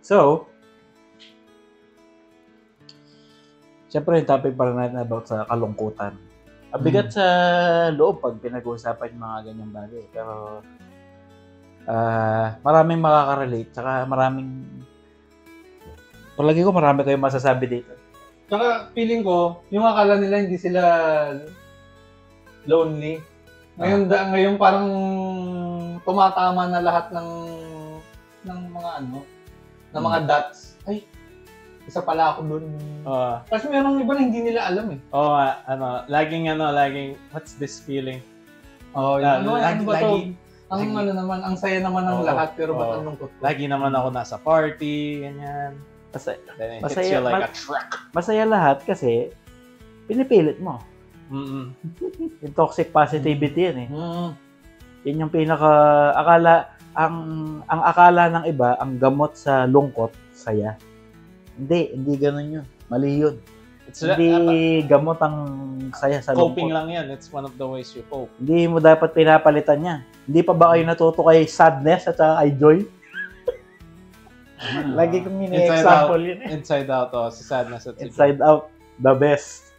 So, siyempre yung topic para natin about sa kalungkutan. Bigat sa loob pag pinag-uusapan yung mga ganyang bagay. Pero, maraming makaka-relate. Tsaka palagi ko marami kayong masasabi dito. Tsaka feeling ko, yung akala nila hindi sila lonely. Ngayon parang tumatama na lahat ng mga ng mga dots. Ay, isa pala ako dun. Kasi merong iba na hindi nila alam eh. Laging, what's this feeling? Ano ba to? Ang saya naman ng lahat, pero ba't ang lungkot ko? Lagi naman ako nasa party, ganyan. Masaya lahat kasi pinipilit mo. Yung toxic positivity yan eh. Yun yung ang akala ng iba, ang gamot sa lungkot, saya. Hindi ganun yun. Mali yun. Hindi gamot ang saya sa lungkot. Coping lang yan. It's one of the ways you cope. Hindi mo dapat pinapalitan niya. Hindi pa ba kayo natuto kay sadness at saka kay joy? Lagi kong mini-example yun. Inside out, si sadness at inside out, the best.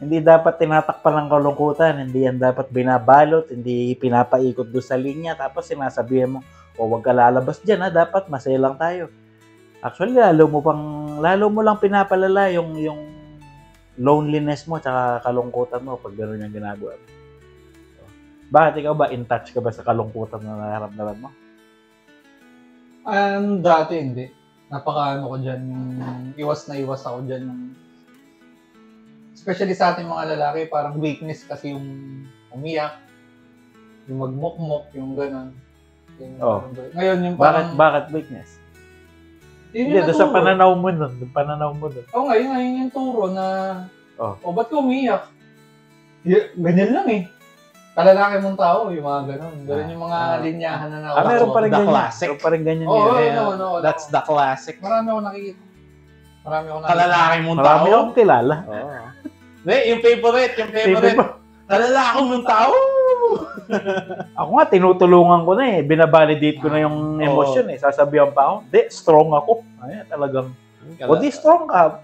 Hindi dapat tinatakpan ng kalungkutan, hindi yan dapat binabalot, hindi pinapaikot doon sa linya, tapos sinasabihan mo, wag ka lalabas dyan, dapat masaya lang tayo. Actually, lalo mo lang pinapalala yung loneliness mo tsaka kalungkutan mo pag gano'n yung ginagawa mo. Bakit ikaw ba, in touch ka ba sa kalungkutan na nararamdaman mo? Dati hindi. Napaka-ano ko dyan, iwas ako dyan. Especially sa ating mga lalaki, parang weakness kasi yung umiyak, yung magmukmok, yung gano'n. Ngayon yung parang... Bakit weakness? Hindi, doon sa pananaw mo nun. Ngayon yung turo na, ba't ka umiyak? Ganyan lang eh. Kalalaki mong tao, yung mga gano'n. Ganun yung mga linyahan na nakakasama. Meron pa rin the ganyan. Classic. Meron pa rin ganyan. No. That's the classic. Marami ako nakikita. Kalalaki mong tao? Marami akong kilala. Yung favorite. Kalalaki mong tao? Ako nga, tinutulungan ko na eh. Binabalidate ko na yung emosyon eh. Sasabihan pa ako, strong ako. Ay, talagang, strong ka.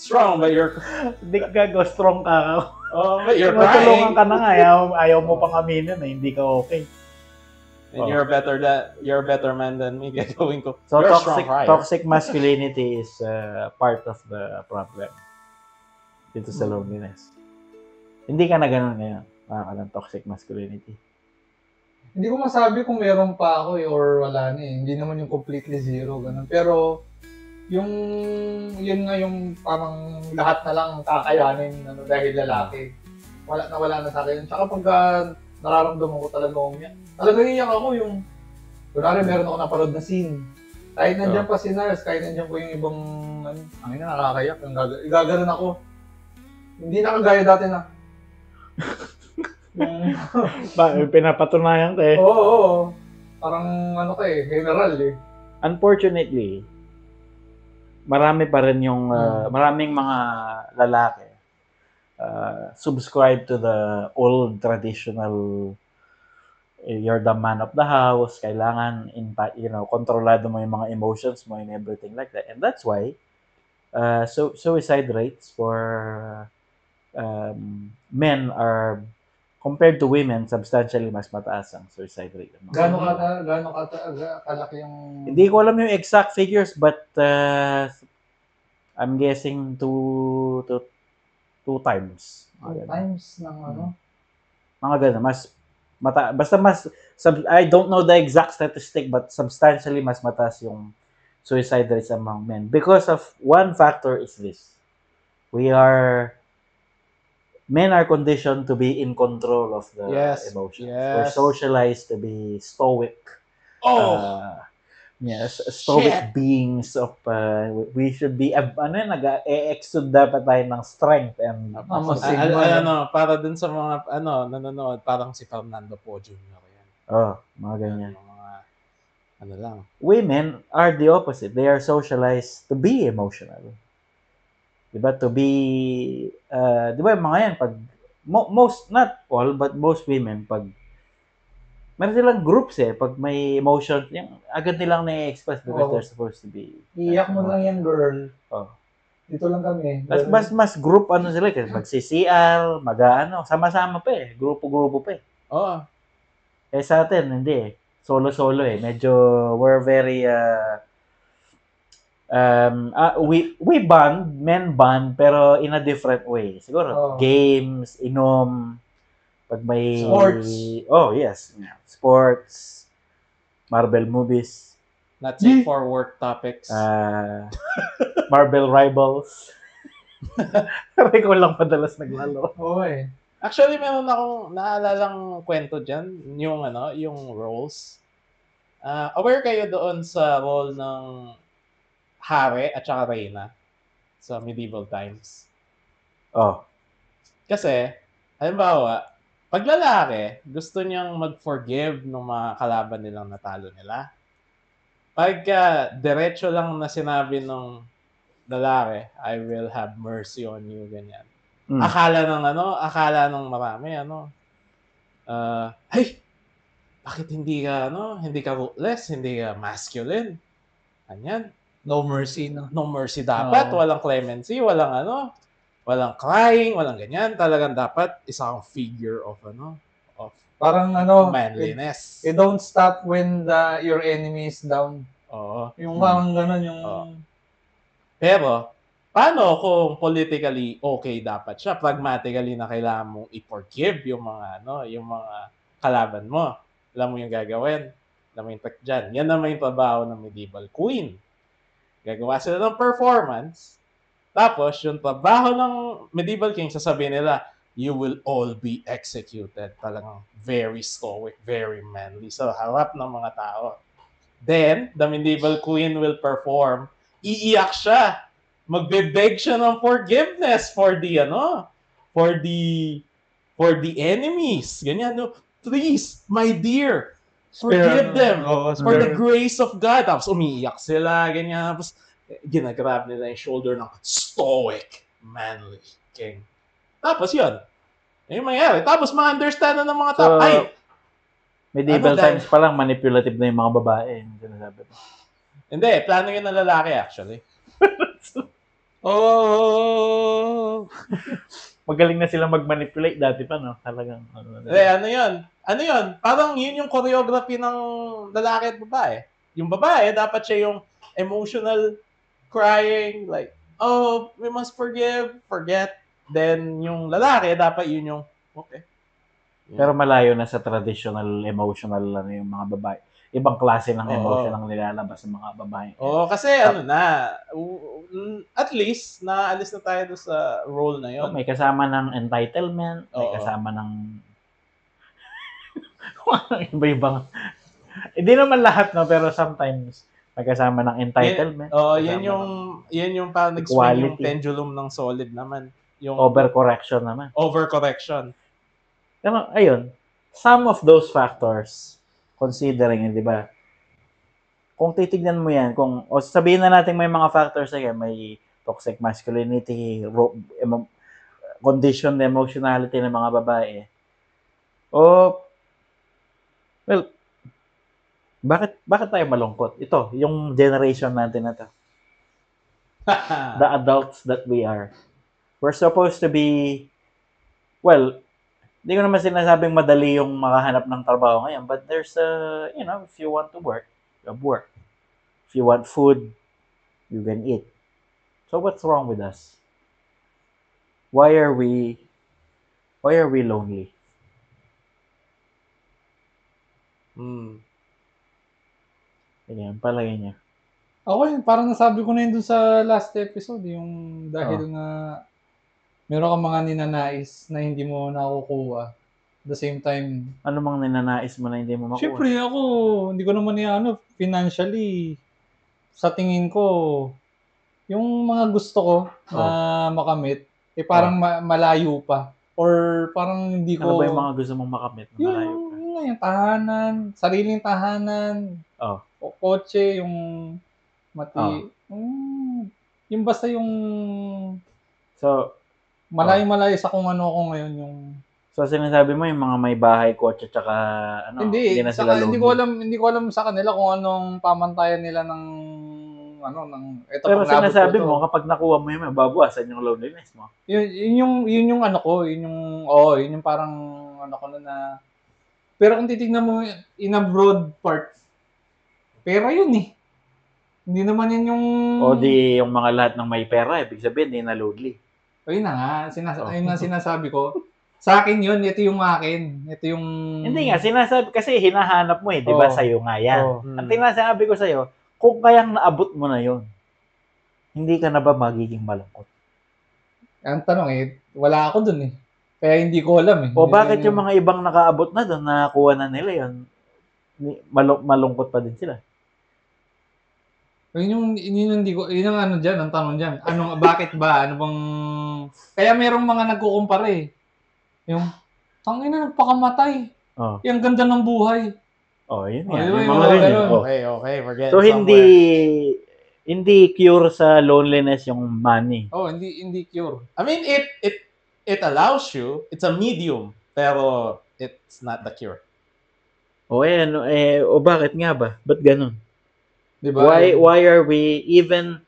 Strong, but you're... Hindi ka strong ka. But you're crying. Tinutulungan ka na nga. Ayaw mo pang aminin na hindi ka okay. And you're a better man than me. Gagawin ko. So, toxic masculinity is part of the problem dito sa loneliness. Hindi ka na ganun ngayon. Ng toxic masculinity. Hindi ko masabi kung meron pa ako or wala na eh. Hindi naman yung completely zero. Ganun. Pero, yun nga yung parang lahat na lang kakayanin dahil lalaki. Wala na sa akin. Tsaka pag nararamdaman ko talaga umiyak. Talaga iyak ako yung, kunwari meron ako napanood na scene. Kahit nandiyan pa si Nars, kahit nandiyan po yung ibang, ang ina nakakayak. Gaganon ako. Hindi na kagaya dati na. Pinapatunayan ka eh. Oo. Parang general eh. Unfortunately, marami pa rin yung, maraming mga lalaki subscribe to the old traditional, you're the man of the house, kailangan, kontrolado mo yung mga emotions mo and everything like that. And that's why, suicide rates for men are, compared to women, substantially mas mataas ang suicide rate. Gaano kalaki yung... Hindi ko alam yung exact figures, but I'm guessing two times. Two times ng Mga ganun. I don't know the exact statistic, but substantially mas mataas yung suicide rates among men. Because of one factor is this. Men are conditioned to be in control of the emotions. Yes. We're socialized to be stoic. Stoic beings of, we should be, nag-exude dapat tayo ng strength and para dun sa mga, nanonood, parang si Fernando Po Jr. yan. Mga ganyan. Lang. Women are the opposite. They are socialized to be emotional. Diba? To be, diba mga yan, pag, most, not all, but most women, pag meron silang groups pag may emotion, yung agad nilang na-express because Oo. they're supposed to be. Iiyak mo lang yan, girl. Oh. Dito lang kami. Mas group ano sila kasi mag-CCR, mag-ano, sama-sama pa grupo-grupo pa Oo. sa atin hindi solo-solo Medyo we're very we men bond pero in a different way. Siguro games, inom, pag may Sports. Oh, yes. Sports, Marvel movies. Not safe for work topics. Marvel Rivals. Pare ko lang madalas naglaro. Oo Actually, meron akong naalalang kwento dyan, yung roles. Aware kayo doon sa role ng Hari at saka Reyna sa medieval times? Oh. Kasi, halimbawa, pag lalaki, gusto niyang mag-forgive ng mga kalaban nilang natalo nila. Pagka diretso lang na sinabi ng lalaki, I will have mercy on you, ganyan. Akala ng marami, hey, bakit hindi ka ruthless, hindi ka masculine? Ganyan. No mercy, no? No mercy dapat, walang clemency, walang crying, walang ganyan. Talagang dapat isang figure of parang manliness. You don't stop when your enemy is down. Oo. Yung parang ganun yung... Pero, paano kung politically okay dapat siya? Pragmatically na kailangan mong i-forgive yung mga kalaban mo. Alam mo yung gagawin. Alam mo yung trick dyan. Yan naman yung trabaho ng medieval queen. Gagawa sila ng performance. Tapos, yung trabaho ng medieval king, sasabihin nila, you will all be executed. Talagang very stoic, very manly. So, harap ng mga tao. Then, the medieval queen will perform. Iiyak siya. Magbe-beg siya ng forgiveness for the enemies. Ganyan, no? Please, my dear, forgive them for the grace of God. Tapos umiiyak sila, ganyan. Tapos ginagrab nila yung shoulder ng stoic, manly king. Tapos yun. Yung mangyari. Tapos ma-understand na ng mga tao. Medieval times pa lang, manipulative na yung mga babae. Hindi, plano yun ng lalaki actually. Magaling na sila mag-manipulate dati pa, no? Talagang, ano yun? Parang yun yung choreography ng lalaki at babae. Yung babae, dapat siya yung emotional crying, like, oh, we must forgive, forget. Then, yung lalaki, dapat yun yung, okay. Pero malayo na sa traditional emotional yung mga babae. Ibang klase ng emotion ang nilalabas ng mga babae. Kasi at least, naalis na tayo doon sa role na yun. May kasama ng entitlement, may kasama ng iba-ibang. Hindi naman lahat, no, pero sometimes may kasama ng entitlement. Yan yung parang nag-swing yung pendulum ng solid naman. Yung overcorrection naman. Overcorrection. Pero, ayun, some of those factors, considering, di ba? Kung titignan mo yan, sabihin na natin may mga factors may toxic masculinity, conditioned emotionality ng mga babae. Well, bakit tayo malungkot? Ito, yung generation natin na to. The adults that we are. We're supposed to be, hindi ko naman sinasabing madali yung makahanap ng trabaho ngayon, but there's if you want to work, you have work. If you want food, you can eat. So what's wrong with us? Why are we lonely? Ganyan, palagay niya. Ako parang nasabi ko na yun dun sa last episode, yung dahil nga meron kang mga ninanais na hindi mo nakukuha. At the same time, ano mang ninanais mo na hindi mo makuha? Siyempre ako, hindi ko naman financially, sa tingin ko, yung mga gusto ko na makamit, parang malayo pa. Or parang hindi ko... Ano ba yung mga gusto mong makamit na malayo pa? Yung tahanan, sariling tahanan, o kotse, yung yung basta yung... So, malayo-malayo sa kung ano ako ngayon yung... So, sinasabi mo yung mga may bahay, kotse, tsaka hindi na sila hindi lonely. ko alam sa kanila kung anong pamantayan nila ng ito Pero pag nabot ko sinasabi to. mo, kapag nakuha mo yun, mababawasan yung loneliness mo. Yun yung ano ko, yun yung parang ano ko na. Pero kung titignan mo in a broad part, pera yun eh. Hindi naman yan yung... O di yung mga lahat ng may pera, ibig sabihin, hindi na lonely. Ayun na nga, Oh. ayun na sinasabi ko. Sa akin yun, ito yung akin. Ito yung... Hindi nga, sinasabi, kasi hinahanap mo di ba, Oo. sa'yo nga yan. Oo. Ang tinasabi ko sa'yo, kung kayang naabot mo na yun, hindi ka na ba magiging malungkot? Ang tanong wala ako dun eh. Kaya hindi ko alam eh. O bakit yung mga ibang nakaabot na doon, nakakuha na nila yun, malungkot pa din sila? Yun yung ano dyan, ang tanong dyan. Bakit ba? Ano bang... Kaya merong mga nagkukumpara eh. Yung, tangina, nagpakamatay. Oh. Yung ganda ng buhay. Oh, yun Oh, yan. yun, Yung mga ganyan. Oh. Okay. We're getting So, somewhere. hindi cure sa loneliness yung money. Oh, hindi cure. I mean, it allows you. It's a medium, pero it's not the cure. O bakit nga ba? Ba't ganun? Diba? Why are we even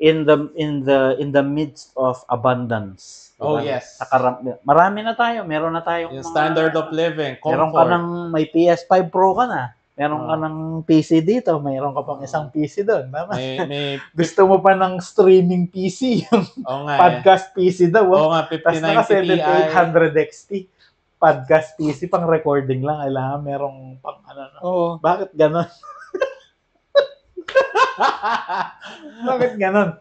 in the midst of abundance? Diba? Oh, yes. Marami na tayo. Meron na tayong Yung standard of living, comfort. Meron ka ng may PS5 Pro ka na. Meron ka ng PC dito. Meron ka pang isang PC doon. May Gusto mo pa ng streaming PC, yung podcast PC daw. Oo nga, Tapos naka 7800 XT. Podcast PC, pang recording lang. Kailangan merong pang Oo. Bakit ganon? Bakit ganon?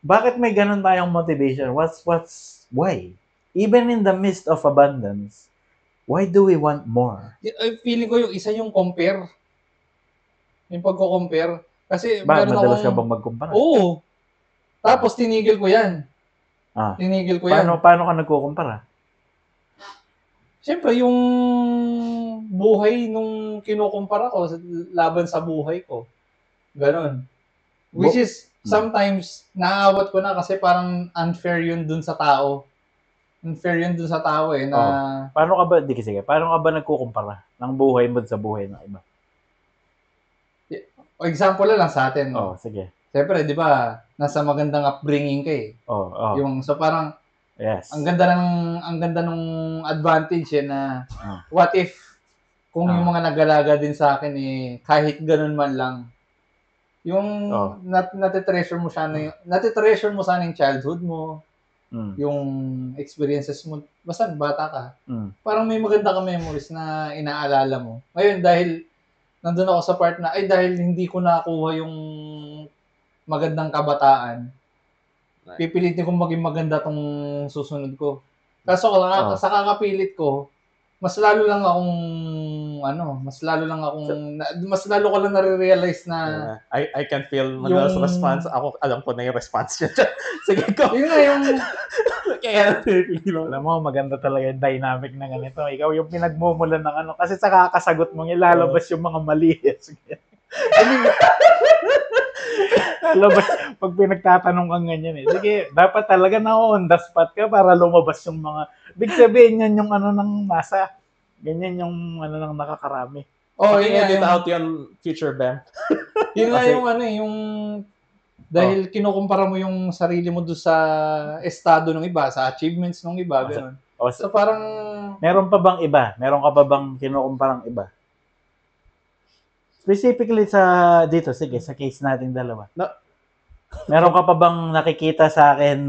Bakit may ganon tayong motivation? Why? Even in the midst of abundance, why do we want more? Feeling ko yung isa yung compare. Yung pagko-compare. Kasi Madalas ka bang magkumpara? Oo. Tapos tinigil ko yan. Tinigil ko yan. Paano ka nagkukumpara? Siyempre, yung buhay nung kinukumpara ko laban sa buhay ko. Ganon. Which is, sometimes, naaawat ko na kasi parang unfair yun dun sa tao. Unfair yun dun sa tao na... Paano ka ba nagkukumpara ng buhay mo sa buhay ng iba? Example lang sa atin. Sige. Siyempre, di ba, nasa magandang upbringing ka eh. So parang, yes. Ang ganda nung advantage na what if kung yung mga nag-alaga din sa akin kahit ganun man lang yung natitreasure mo sana yung childhood mo, yung experiences mo basta bata ka. Parang may maganda ka memories na inaalala mo. Ngayon dahil nandun ako sa part na dahil hindi ko nakuha yung magandang kabataan, pipilitin kong maging maganda tong susunod ko. Kaso sa kakapilit ko, mas lalo ko lang nare-realize na I can feel Manuel's response. Ako alam ko na yung response niya. Sige ko. Yun nga yung kaya alam mo, maganda talaga yung dynamic na ganito. Ikaw yung pinagmumulan ng kasi sa kakasagot mong ilalabas yung mga mali. Sige. Pag pinagtatanong kang ganyan sige, dapat talaga na-on the spot ka para lumabas yung mga, big sabihin yan yung ng masa. Ganyan yung ng nakakarami. Edit out yung future BEM. Yun nga yung dahil kinukumpara mo yung sarili mo doon sa estado ng iba, sa achievements ng iba, gano'n. So parang... Meron pa bang iba? Meron ka pa bang kinukumparang iba? Specifically dito, sige, sa case nating dalawa. No. Meron ka pa bang nakikita sa akin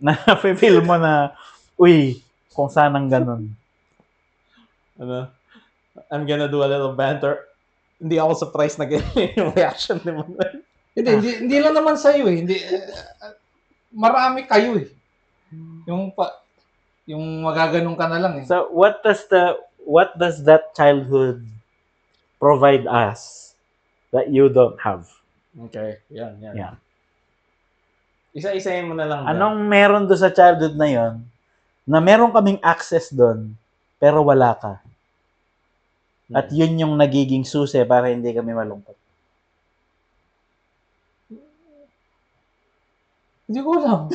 na feel mo na, kung sanang ganun? I'm gonna do a little banter. Hindi ako surprised na ganyan yung reaction ni Manuel. Hindi lang naman sa'yo Hindi, marami kayo Yung magaganong ka na lang So, what does that childhood provide us that you don't have? Okay, yan. Yeah. Isa-isahin mo na lang. Anong meron doon sa childhood na yon na meron kaming access doon, pero wala ka? At yun yung nagiging susi para hindi kami malungkot. Hindi ko alam.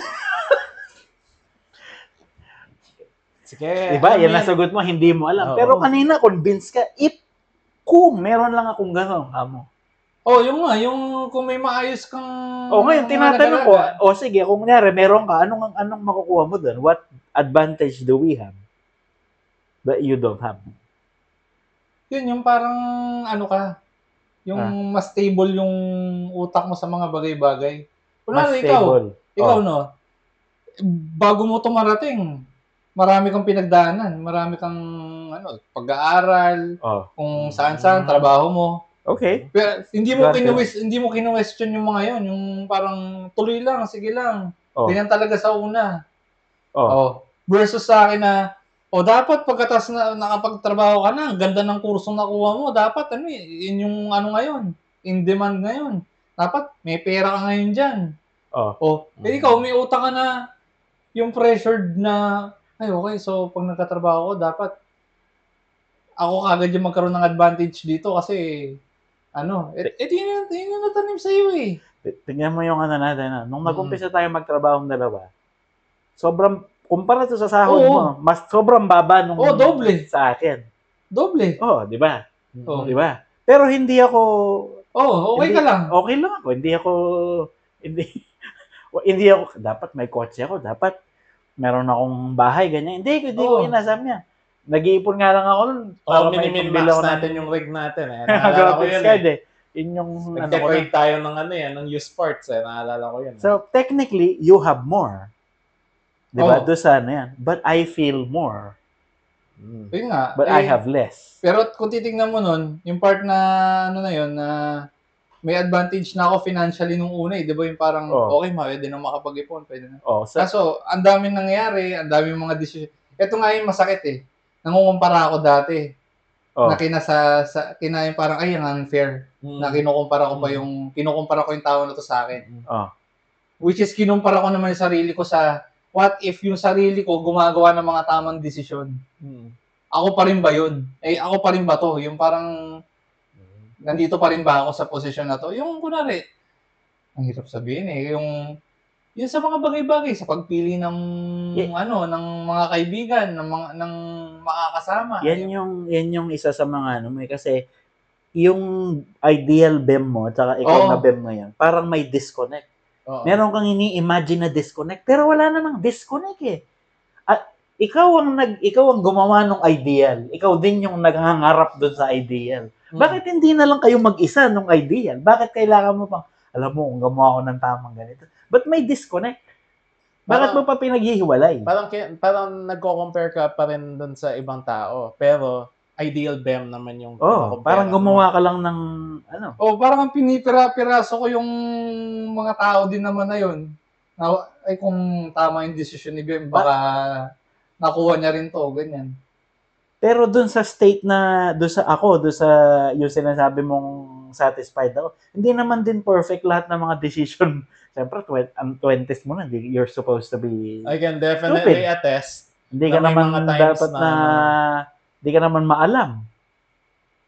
Sige. Diba? alam mo Yan nasagot mo, hindi mo alam. Oo. Pero kanina, convinced ka, kung meron lang akong gano'n, amo. yung nga, yung kung may maayos kang Ngayon, mga tinatanong ko, lagalaga. sige, kung kunyari, meron ka, anong makukuha mo doon? What advantage do we have that you don't have? Yun, yung parang yung mas stable yung utak mo sa mga bagay-bagay. Mas Kunwari, stable. ikaw no, bago mo tumarating, marami kang pinagdaanan, marami kang pag-aaral, kung saan-saan, trabaho mo. Okay. Pero hindi mo kinu-question yung mga yon, yung parang tuloy lang, sige lang. Ganyan talaga sa una. Versus sa akin na dapat pagkatapos na nakapagtrabaho ka na, ang ganda ng kursong nakuha mo, dapat yun yung ngayon, in demand ngayon. Dapat may pera ka ngayon diyan. Ikaw may utang ka na, yung pressured na okay, so pag nagtatrabaho ko, dapat ako kagad yung magkaroon ng advantage dito kasi yun yung natanim sa iyo eh. Tingnan mo yung natin. Nung nag-umpisa tayo magtrabaho ng dalawa, sobrang, kumpara to sa sahod mo, mas sobrang baba nung doble sa akin. Doble. Di ba? Di ba? Pero hindi ako, okay ka lang. Okay lang ako. Hindi ako, dapat may kotse ako, dapat meron akong bahay, ganyan. Hindi ko inasam niya. Nag-iipon nga lang ako nun. Minimin-max natin yung rig natin. Naalala ko yun eh. Yun yung nag-decorate tayo ng used parts. Naalala ko yun. So, technically, you have more. Diba? Doon sa yan. But I feel more. Yun nga. But I have less. Pero kung titignan mo nun, yung part na na may advantage na ako financially nung una eh. Di ba yung parang, okay, pwede na makapag-ipon. Pwede na. Kaso, ang daming nangyayari, ang daming mga decision. Ito nga yung masakit eh. Nangungumpara ako dati. Na kina yung parang, ay, ang unfair. Na kinukumpara ko yung tao na to sa akin. Which is, kinumpara ko naman yung sarili ko sa, what if yung sarili ko gumagawa ng mga tamang desisyon? Ako pa rin ba yun? Ako pa rin ba to? Yung parang, nandito pa rin ba ako sa posisyon na to? Yung kunwari, ang hirap sabihin eh, yung sa mga bagay-bagay, sa pagpili ng ng mga kaibigan, ng makakasama. Yan yung isa sa mga kasi yung ideal BEM mo at saka ikaw na BEM ngayon, parang may disconnect. Meron kang ini-imagine na disconnect, pero wala namang disconnect eh. Ikaw ang gumawa ng ideal. Ikaw din yung naghangarap doon sa ideal. Bakit hindi na lang kayo mag-isa nung ideal? Bakit kailangan mo pang, alam mo, kung gumawa ako ng tamang ganito. But may disconnect. Bakit mo pa pinaghihiwalay? Parang nagko-compare ka pa rin doon sa ibang tao. Pero ideal BEM naman yung parang gumawa ka lang ng parang pinipira-piraso ko yung mga tao din naman na yun. Ay kung tama yung decision ni BEM, baka nakuha niya rin to, ganyan. Pero doon sa state na, doon sa yung sinasabi mong satisfied ako, hindi naman din perfect lahat ng mga decision. Siyempre, ang 20s mo na, you're supposed to be I can definitely stupid. attest. Hindi ka naman dapat hindi ka naman maalam.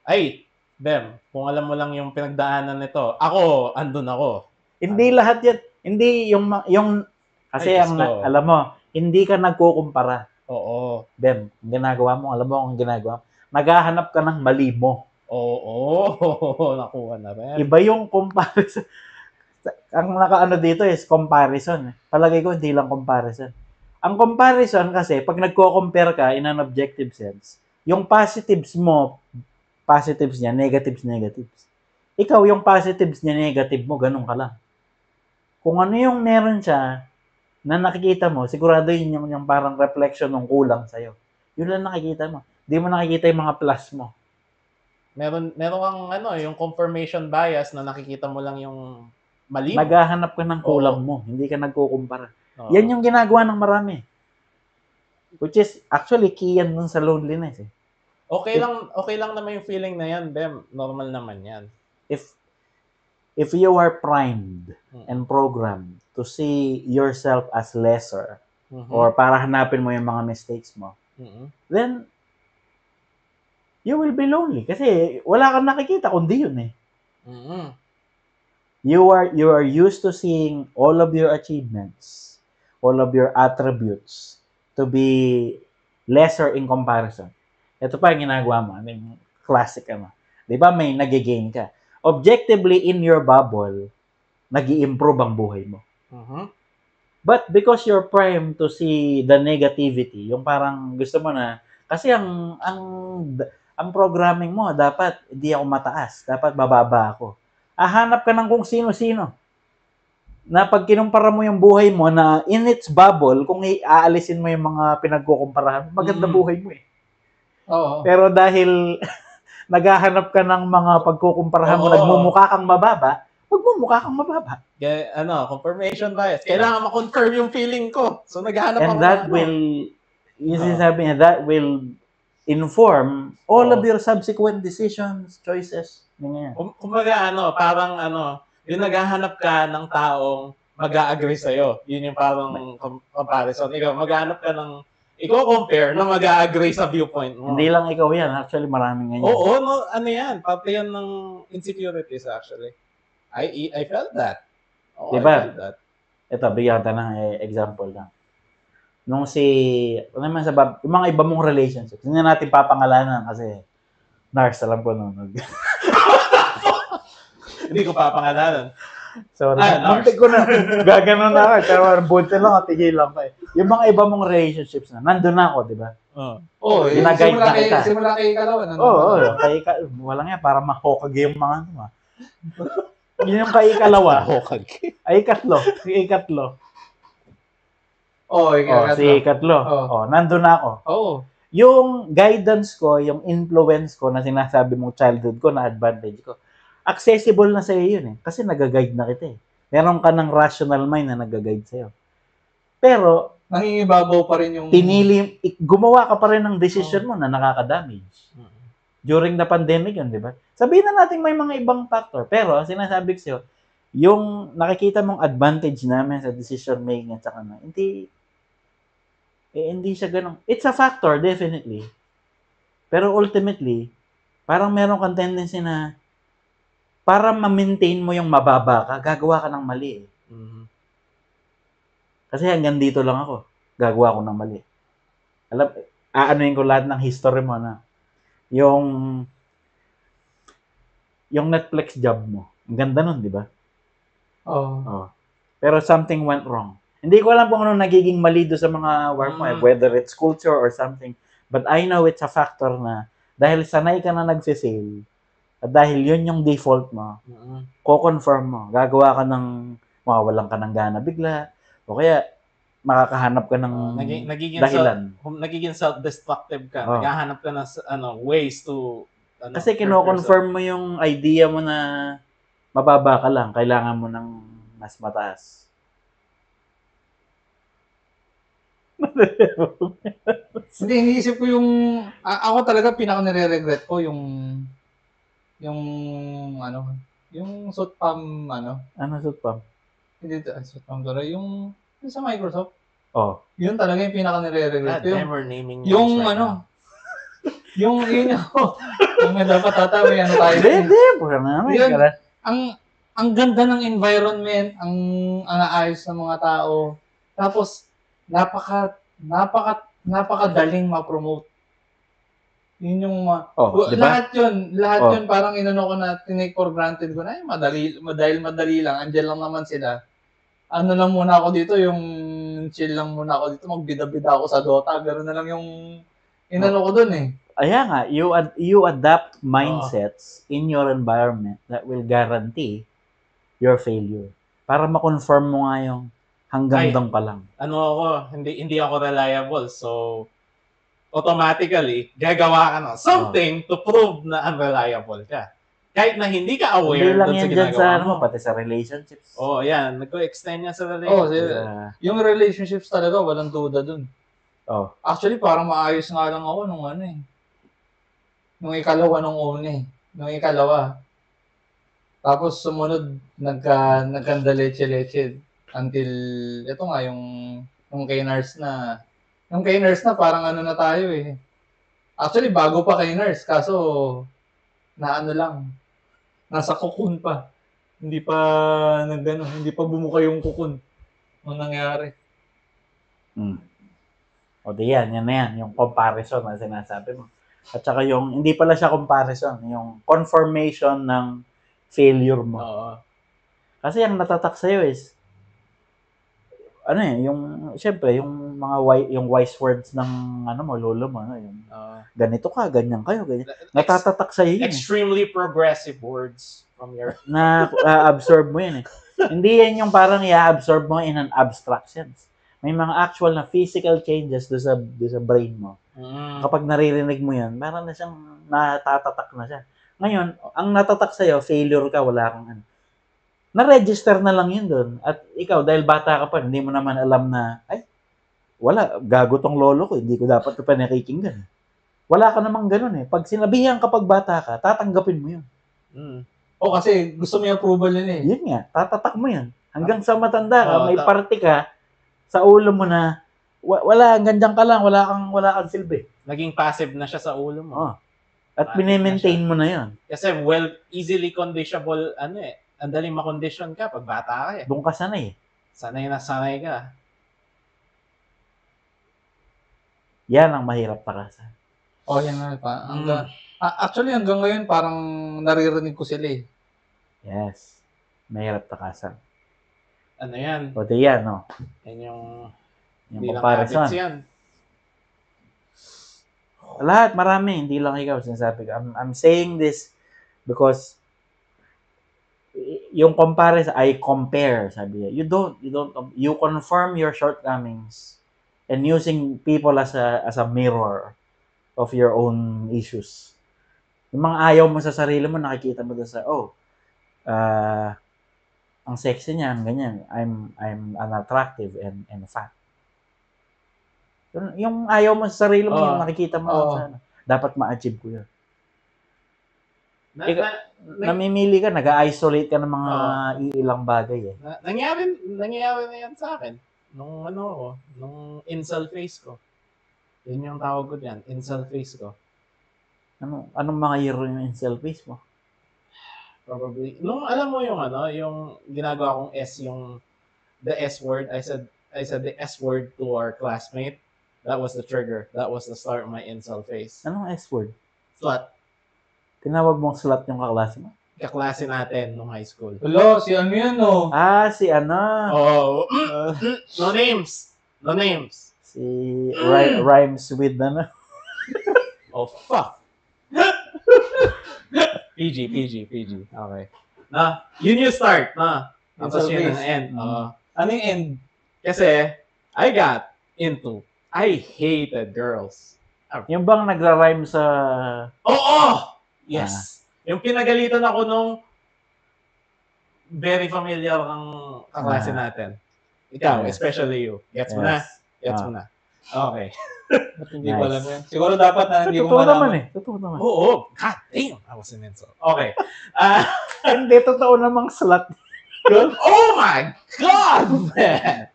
Ay, Bem, kung alam mo lang yung pinagdaanan nito, ako, andun ako. Hindi lahat yan. Hindi yung kasi alam mo, hindi ka nagkukumpara. Oo. Bem, ginagawa mo, alam mo ang ginagawa mo. Naghahanap ka ng mali mo. Oo. Nakuha na rin. Iba yung comparison. Ang nakaano dito is comparison. Palagay ko, hindi lang comparison. Ang comparison kasi, pag nagko-compare ka in an objective sense, yung positives mo, positives niya, negatives. Ikaw, yung positives niya, negative mo, ganun ka lang. Kung ano yung meron siya, na nakikita mo, sigurado yun yung parang reflection ng kulang sa'yo. Yun lang nakikita mo. Hindi mo nakikita yung mga plus mo. Meron kang yung confirmation bias na nakikita mo lang yung mali mo. Naghahanap ka ng kulang mo. Hindi ka nagkukumpara. Yan yung ginagawa ng marami. Which is, actually, key yan dun sa loneliness eh. Okay lang naman yung feeling na yan, Bem. Normal naman yan. If you are primed and programmed to see yourself as lesser or para hanapin mo yung mga mistakes mo, then you will be lonely kasi wala kang nakikita kundi yun eh. You are used to seeing all of your achievements, all of your attributes to be lesser in comparison. Ito pa yung ginagawa mo. Ano yung classic ano. Di ba may nag-gain ka? Objectively, in your bubble, nag-i-improve ang buhay mo. But because you're primed to see the negativity, yung parang gusto mo na, kasi ang programming mo, dapat hindi ako mataas, dapat bababa ako. Hanap ka ng kung sino-sino. Na pag kinumpara mo yung buhay mo na in its bubble, kung aalisin mo yung mga pinagkukumparahan, maganda buhay mo eh. Oo. Pero dahil naghahanap ka ng mga pagkukumparahan mo, nagmumukha kang mababa, magmumukha kang mababa. Confirmation bias. Kailangan ma-confirm yung feeling ko. So, naghahanap ako. And that will, yung sinasabi niya, that will inform all of your subsequent decisions, choices. Kumbaga, parang yung naghahanap ka ng taong mag-a-agree sa'yo. Yun yung parang comparison. Ikaw, maghahanap ka ng, i-compare na mag-a-agree sa viewpoint mo. Hindi lang ikaw yan. Actually, maraming ganyan. Oo, yan. Pati yan ng insecurities, actually. I felt that. Diba? Ito, bigyan ka ng example lang. Nung yung mga iba mong relationships, hindi natin papangalanan kasi nurse, alam ko nun. Hindi ko papangalanan. So, muntik ko na, gaganon na ako. Pero bunti lang at tigil lang pa eh. Yung mga iba mong relationships na, nandun na ako, di ba? Ginaguide na kita. Simula kay Ikalawa. Walang yan, para mahokage yung mga Yun yung kay Ikalawa. Ay, ikatlo. Si Ikatlo. Si Ikatlo. Nandun na ako. Yung guidance ko, yung influence ko na sinasabi mong childhood ko na advantage ko, accessible na sa iyo yun eh. Kasi nag-guide na kita eh. Meron ka ng rational mind na nag-guide sa iyo. Pero, nangingibabaw pa rin yung... gumawa ka pa rin ng decision mo na nakaka-damage. During the pandemic yun, di ba? Sabihin na natin may mga ibang factor. Pero, sinasabi ko sa'yo, yung nakikita mong advantage namin sa decision making at saka na, hindi siya ganun. It's a factor, definitely. Pero ultimately, parang meron kang tendency na para ma-maintain mo yung mababa ka, gagawa ka ng mali eh. Kasi hanggang dito lang ako, gagawa ko ng mali. Aanoin ko lahat ng history mo na yung Netflix job mo. Ang ganda nun, di ba? Pero something went wrong. Hindi ko alam kung ano nagiging mali doon sa mga work mo, whether it's culture or something. But I know it's a factor na dahil sanay ka na nagsisail, at dahil yun yung default mo, ko-confirm mo, gagawa ka ng, mawawalan ka ng gana bigla, o kaya makakahanap ka ng dahilan. Nagiging self-destructive ka. Naghahanap ka ng ways to... Kasi kino-confirm mo yung idea mo na mababa ka lang, kailangan mo ng mas mataas. Hindi, iniisip ko yung... Ako talaga pinaka-nire-regret ko yung suit pump, Ano suit pump? Hindi, suit pump talaga. Yung sa Microsoft. Yun talaga yung pinaka-nire-regret ko. Yung dapat tatawi, tayo. Hindi, ang ganda ng environment, ang ayos ng mga tao. Tapos, napakadaling ma-promote. Yun yung diba? lahat yun parang inano ko na tinake for granted ko na madali lang, andyan lang naman sila. Ano lang muna ako dito, yung chill lang muna ako dito, magbida-bida ako sa Dota, gano'n na lang yung inano ko dun eh. Ayan nga, you adapt mindsets in your environment that will guarantee your failure. Para ma-confirm mo nga yung hanggang doon pa lang. Hindi ako reliable. So, automatically, gagawa ka ng something to prove na unreliable ka. Kahit na hindi ka aware doon sa ginagawa mo. Pati sa relationships. Yan. Nag-extend yan sa relationships. Yung relationships talaga, walang duda dun. Actually, parang maayos nga lang ako nung nung ikalawa nung una Nung ikalawa. Tapos sumunod, nagkanda leche-leche. Until, ito nga, yung kay nurse na, parang na tayo eh. Actually, bago pa kay nurse, kaso, nasa cocoon pa. Hindi pa, hindi pa bumuka yung cocoon. Nung nangyari. O di yan na yan, yung comparison na sinasabi mo. At saka yung, hindi pala siya comparison, yung confirmation ng failure mo. Oo. Kasi ang natatak sa'yo is, ano yung, syempre, yung mga yung wise words ng, lolo mo, yung, ganito ka, ganyan kayo, ganyan. Natatatak sa'yo yun. Extremely progressive words from your... Na-absorb mo yun eh. Hindi yan yung parang i-absorb mo in an abstract sense. May mga actual na physical changes do sa brain mo. Kapag naririnig mo yan, parang na siyang natatatak na siya. Ngayon, ang natatak sa'yo, failure ka, wala kang ano. Na-register na lang yun doon. At ikaw, dahil bata ka pa, hindi mo naman alam na, ay, wala, gago tong lolo ko, hindi ko dapat pa nakikinggan. Wala ka namang ganun eh. Pag sinabihan kapag bata ka, tatanggapin mo yun. O kasi gusto mo yung approval yun eh. Yun nga, tatatak mo yan. Hanggang sa matanda ka, may party ka, sa ulo mo na, wala, ganyan ka lang, wala kang silbi. Naging passive na siya sa ulo mo. At binemaintain mo na yun. Kasi easily conditionable, ang daling makondisyon ka pag bata ka eh. Doon ka sanay. Sanay na sanay ka. Yan ang mahirap takasan. Yan nga pa. Actually, hanggang ngayon, parang naririnig ko sila eh. Yes. Mahirap takasan. Ano yan? O di yan, no? Yan yung comparison. Yan. Lahat, marami. Hindi lang ikaw sinasabi ko. I'm saying this because yung comparison, I compare, sabi niya. You confirm your shortcomings and using people as a mirror of your own issues. Yung mga ayaw mo sa sarili mo, nakikita mo doon sa, ang sexy niya, ganyan. I'm unattractive and fat. Yung ayaw mo sa sarili mo, yung nakikita mo sa dapat ma-achieve ko yun. Namimili ka, nag-isolate ka ng mga iilang bagay eh. Nangyayari na yan sa akin. Nung incel face ko. Yun yung tawag ko dyan, incel face ko. Anong mga year yung incel face mo? Probably. Nung alam mo yung yung ginagawa kong the S word, I said the S word to our classmate. That was the trigger. That was the start of my incel face. Anong S word? Slut. Tinawag mong slut yung kaklase mo? Kaklase natin nung high school. Hello, si ano yan oh? Si ano? No names. No names. Si rhymes with ano? Fuck. PG. Okay. Yun yung start, Tapos yun ang end. Ano yung end? Kasi, I hated girls. Yung bang nagra-rhyme sa... Yes. Yung pinagalitan ako nung very familiar ang kaklase natin. Ikaw, especially you. Gets mo na? Gets mo na. Okay. Hindi ko alam yan. Siguro dapat na hindi ko malaman. Totoo naman. Oo. God damn. I was an insult. Okay. Hindi, totoo namang slut. Oh my God, man!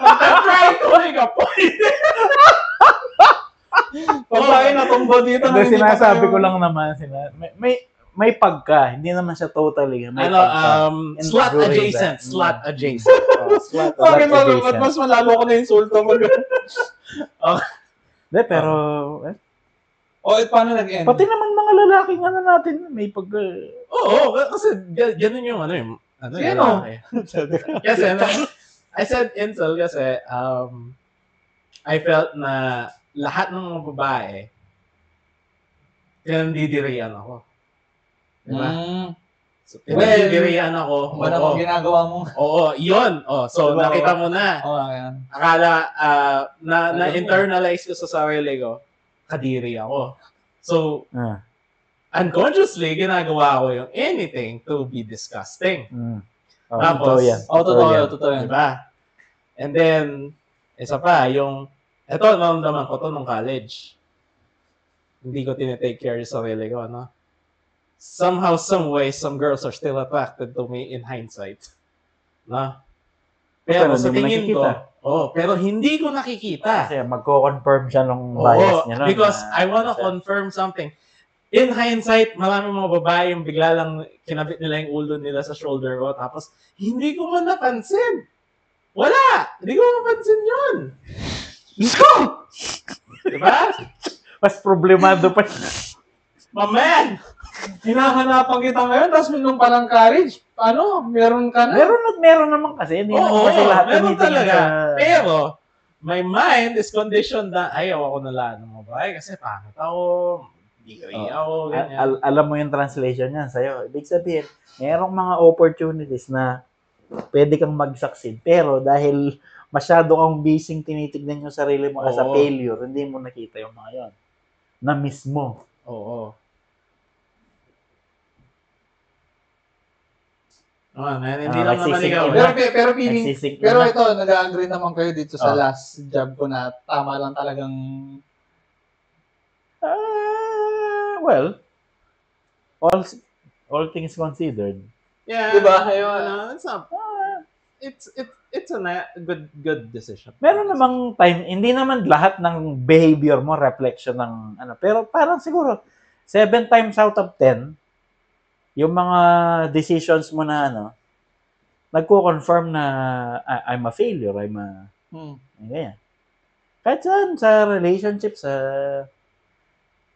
I'm trying to make a point. Pagkain natumbo dito. Sinasabi ko lang naman, may pagka, hindi naman siya totally. Slut adjacent. Slut adjacent. Slut okay, adjacent. mas malalo ko na insulto mo. Pero... paano nag-end? Pati naman mga lalaking natin, may pagka... Oo, kasi ganun yung Sino? Kasi, I said incel kasi, I felt na lahat ng mga babae, pinandidirian ako. Diba? So, pinandidirian ako. Ano ang ginagawa mo? Oo, yun. So, diba, nakita mo na. Ayan. Akala, na-internalize ko sa sarili ko, kadiri ako. So, unconsciously, ginagawa ko yung anything to be disgusting. Tapos, totoo yan. Diba? And then, isa pa, ito, naramdaman ko to nung college. Hindi ko tinitake care sa sarili ko, Somehow, some way, some girls are still attracted to me in hindsight. Pero sa tingin ko, pero hindi ko nakikita. Kasi magko-confirm siya ng bias niya. Because I wanna confirm something. In hindsight, maraming mga babae yung bigla lang kinabit nila yung ulo nila sa shoulder ko. Tapos, hindi ko man napansin. Wala! Hindi ko mapansin yun. Diba? Mas problemado pa. My man! Hinahanapan kita ngayon, tapos nung palang courage, meron ka na. Meron naman kasi. Hindi naman kasi lahat meron tumitingin talaga. sa- Pero, my mind is conditioned na ayaw ako nalaan ng babae kasi pangit ako, hindi ko ako, ganyan. Alam mo yung translation niyan sa'yo. Ibig sabihin, merong mga opportunities na pwede kang mag-succeed. Pero dahil masyado kang busy tinitignan yung sarili mo as a Oo. failure, hindi mo nakita yung mga yon. Na-miss mo. Oo. Hindi lang naman nagsising ikaw. in. Pero feeling, Nagsisink pero na. ito, nag-agree naman kayo dito sa Oh. last job ko na tama lang talagang Well, all things considered. Yeah. Diba? It's a good decision. Meron namang time, hindi naman lahat ng behavior mo reflection ng ano, pero parang siguro 7 times out of 10 yung mga decisions mo na ano, nagko-confirm na I'm a failure, ganyan. Kahit saan, sa relationship,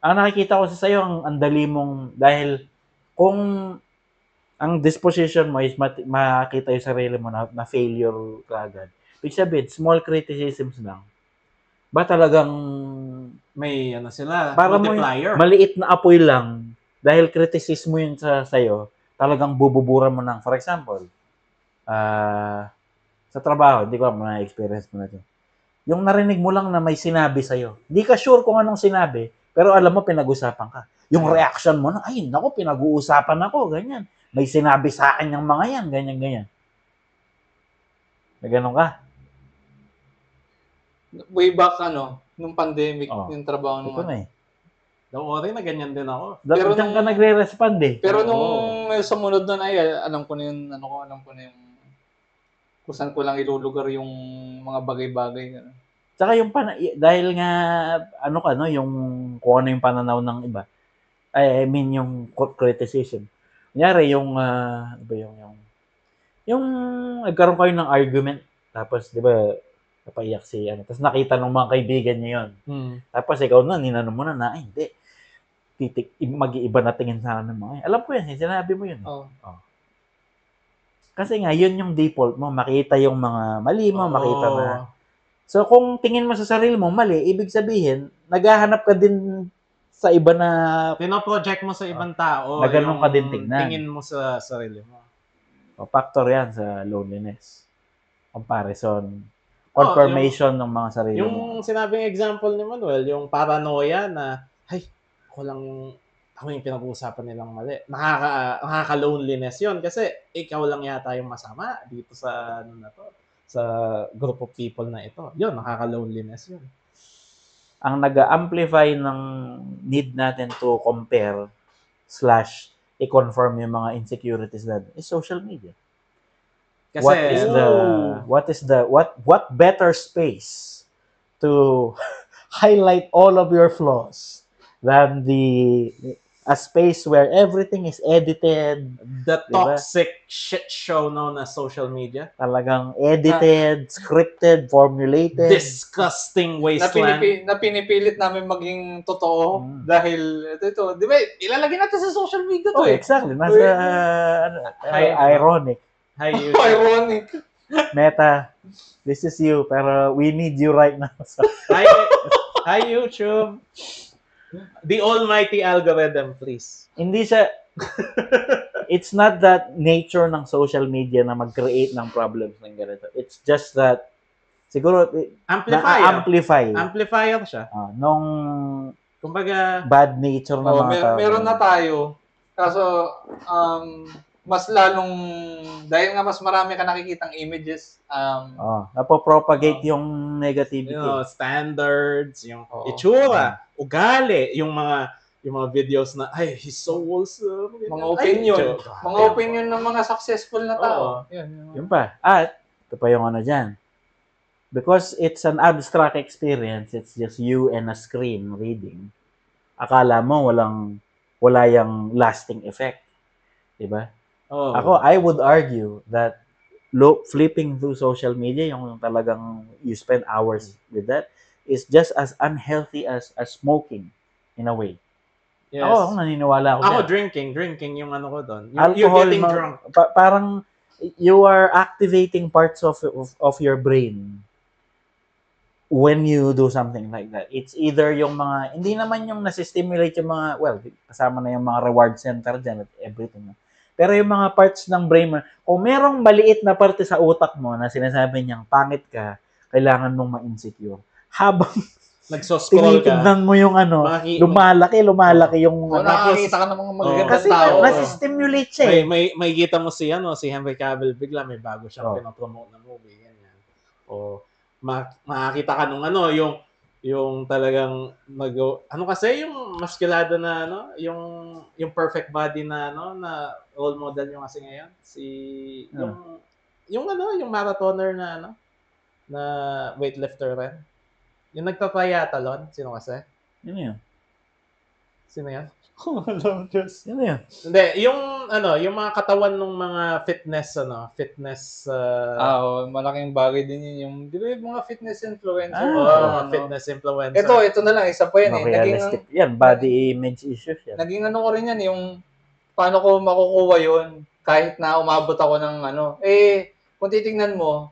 ang nakikita ko sa sa'yo, ang dali mong, dahil kung ang disposition mo is makita yung sarili mo na failure ka agad. Ibig sabihin, small criticisms lang. Ba talagang May sila, para multiplier. maliit na apoy lang, dahil criticism mo yun sa'yo, talagang bububuran mo ng, for example, sa trabaho, hindi ko na-experience mo na ito. Yung narinig mo lang na may sinabi sa'yo. Hindi ka sure kung anong sinabi, pero alam mo, pinag-usapan ka. Yung reaction mo na, ay, naku, pinag-uusapan ako, ganyan. May sinabi sa akin yung mga yan, ganyan. Ganun ka. way back nung pandemic, yung trabaho Ito nung na eh. Don't worry na ganyan din ako. Pero diyan ka nagre-respond eh. Pero nung sumunod na alam ko na yung alam ko na yung kung saan ko lang ilulugar yung mga bagay-bagay. Tsaka yung dahil nga yung kung ano yung pananaw ng iba. I mean yung criticism. Kunyari yung yung nagkaroon kayo ng argument tapos 'di ba napaiyak si tapos nakita ng mga kaibigan niya 'yon. Tapos ikaw na ninano mo na hindi. Mag-iiba na tingin sa akin ng mga. Alam ko yan, sinabi mo yun. Kasi nga, yun yung default mo. Makita yung mga mali mo, makita na. So, kung tingin mo sa sarili mo, mali, ibig sabihin, naghahanap ka din sa iba na... Pino-project mo sa ibang tao. Na ganun ka din tingnan. Tingin mo sa sarili mo. Factor yan sa loneliness. Comparison. Confirmation ng mga sarili mo. Yung sinabing example ni Manuel, yung paranoia na, ako yung pinag-uusapan nilang mali. Nakaka-loneliness yun kasi ikaw lang yata yung masama dito sa sa group of people na ito. Yun, nakaka-loneliness yun. Ang nag-amplify ng need natin to compare / i-confirm yung mga insecurities natin is social media. Kasi what better space to highlight all of your flaws than a space where everything is edited. The toxic shit show known as social media. Talagang edited, scripted, formulated. Disgusting wasteland. Na pinipilit namin maging totoo dahil ito, di ba, ilalagay natin sa social media to Exactly. Nasa, ironic. Hi, YouTube. Ironic. Meta, this is you, pero we need you right now. So. Hi, YouTube. The almighty algorithm, please. Hindi siya, it's not that nature ng social media na mag-create ng problems ng ganito. It's just that, siguro, amplifier siya. Nung, kumbaga, bad nature na mga tao. Meron na tayo. Kaso, mas lalong, dahil nga mas marami ka nakikitang images, napopropagate yung negativity. Standards, yung itsura, ugali, yung mga videos na, he's so wholesome. Mga opinion ng mga successful na tao. Yun pa. At, ito pa yung dyan. Because it's an abstract experience, it's just you and a screen reading. Akala mo wala yung lasting effect. Diba? I would argue that flipping through social media, yung talagang you spend hours with that, is just as unhealthy as smoking in a way. Yes. Ako naniniwala ako dyan. Drinking yung ano ko doon. You're Alcohol, getting drunk. parang you are activating parts of your brain when you do something like that. It's either yung mga, hindi naman yung nasi-stimulate yung mga, well, kasama na yung mga reward center dyan at everything. Pero yung mga parts ng brain mo, kung merong maliit na parte sa utak mo na sinasabi niyang pangit ka, kailangan mong ma-insecure. Habang nagso-scroll ka, tinitignan mo yung ano, lumalaki yung... O, nakakita ka ng mga magagandang kasi tao. nasi-stimulate siya eh. May kita mo si Henry Cavill, bigla may bago siyang pinapromote na movie. Ganyan. O, makakita ka nung ano, yung talagang ano kasi yung maskulado na ano, yung perfect body na ano, na role model yung kasi ngayon yung marathoner na ano, na weightlifter rin. Yung nagpa-triathlon, sino kasi? Yun yun. Sino yan? Alam Diyos. Yun yun. Hindi, yung mga katawan ng mga fitness malaking bagay din yun. Yung, di ba yung mga fitness influencer? Fitness influencer. Ito na lang, isa pa yan realistic yan, body image issues yan. Naging ano ko rin yan, yung paano ko makukuha yun kahit na umabot ako ng ano. Kung titignan mo,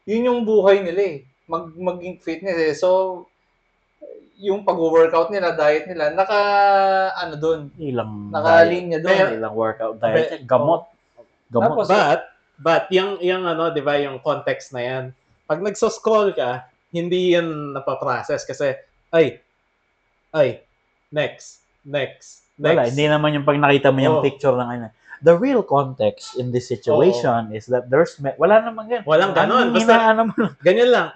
yun yung buhay nila maging fitness So, yung pag-workout nila, diet nila, nakalinya doon. Ilang workout diet. Gamot. Tapos, but yung ano, di ba, yung context na yan, pag nagso-scroll ka, hindi yan napaprocess kasi, next. Wala, hindi naman yung pag nakita mo yung picture ng ano. The real context in this situation is that wala namang ganun. Walang ganun. Basta, ganyan lang.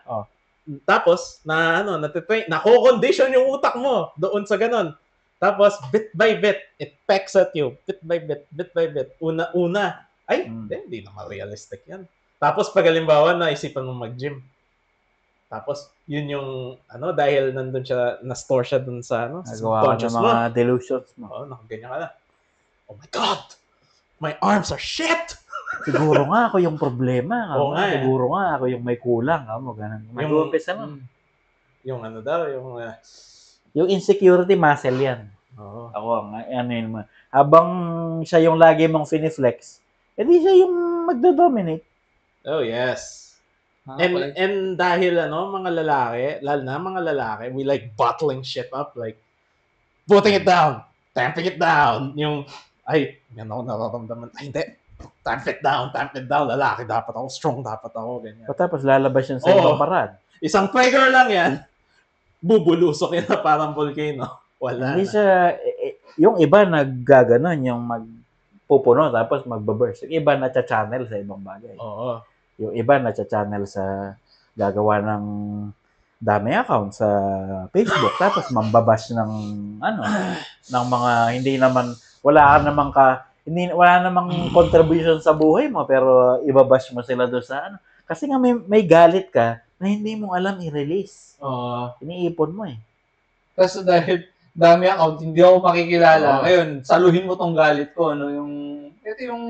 Tapos, nako-condition yung utak mo doon sa ganun. Tapos, bit by bit, it pecks at you. Bit by bit. Una. Hindi naman realistic yan. Tapos, pag halimbawa, naisipan mong mag-gym. Tapos, yun yung, dahil nandun siya, na-store siya dun sa, nagawa ka ng mga delusions mo. Nakaganyan ka na. Oh my God! My arms are shit! Siguro nga ako yung problema. Siguro nga ako yung may kulang. Ganun. Mag-umpisa mo. Yung ano daw, yung insecurity muscle yan. Ako, yun. Habang siya yung lagi mong finiflex, edi siya yung magdo-dominate. Oh, yes. And dahil mga lalaki, lalo na mga lalaki, we like bottling shit up, like putting it down, tamping it down. Yung, yan ako nararamdaman. Hindi. Tamp it down. Lalaki dapat ako, strong dapat ako, ganyan. Tapos lalabas yan sa ibang parad. Isang trigger lang yan, bubulusok yan na parang volcano. Wala Hindi na. siya, yung iba naggaganon, yung magpupuno tapos magbaburst. Yung iba na-channel sa ibang bagay. Oo. Yung iba na-channel sa gagawa ng dami account sa Facebook tapos mambabash ng ng mga hindi naman wala namang contribution sa buhay mo pero ibabash mo sila doon sa kasi nga may galit ka na hindi mo alam i-release. Iniipon mo Kasi dahil dami account, hindi ako makikilala. Ngayon, saluhin mo tong galit ko, ito yung